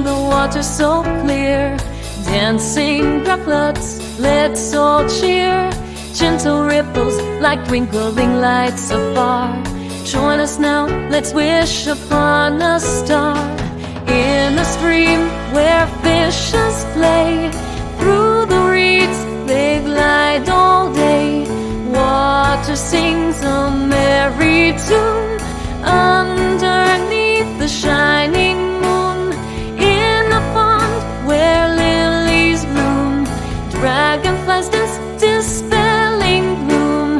in the water so clear. Dancing droplets, let's all cheer. Gentle ripples like twinkling lights afar. Join us now, let's wish upon a star. In a stream where fishes play, through the reeds they glide all day. Water sings a merry tune underneath the shining moon. In a pond where lilies bloom, dragonflies dance, dispelling gloom.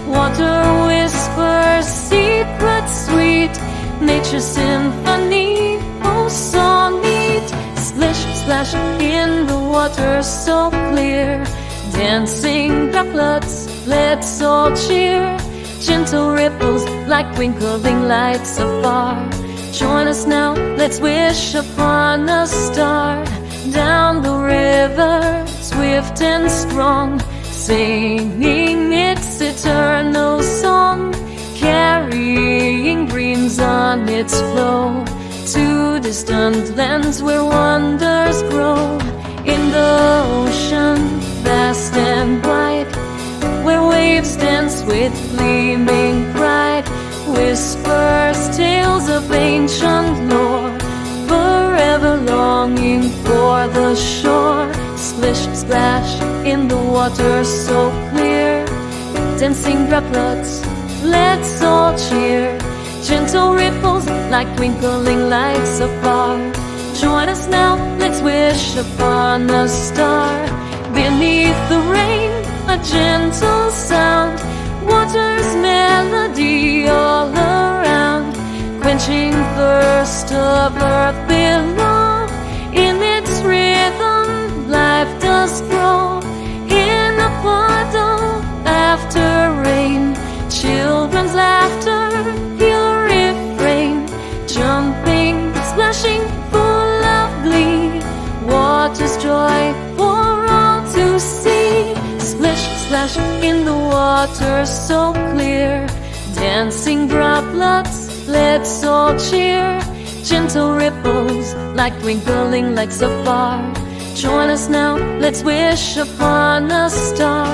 Water whispers secrets sweet, nature's symphony, oh so neat. Splish, splash in the water so clear. Dancing droplets, let's all cheer. Gentle ripples like twinkling lights afar. Join us now, let's wish upon a star. Down the river, swift and strong, singing its eternal song, carrying dreams on its flow to distant lands where wonders grow. In the ocean, vast and bright, where waves dance with gleaming pride, whispers tales of ancient lore, forever longing for the shore. Splish, splash in the water so clear. Dancing droplets, let's all cheer. Gentle ripples like twinkling lights afar. Join us now, let's wish upon a star. Beneath the rain, a gentle sound, water's melody all around, quenching thirst of earth below. In its rhythm, life does grow. In a puddle after rain, children's laughter, hear refrain, jumping, splashing, full of glee. Water's joy for all to see. Splish, splash in the water so clear. Dancing droplets, let's all cheer. Gentle ripples like twinkling lights afar. Join us now, let's wish upon a star.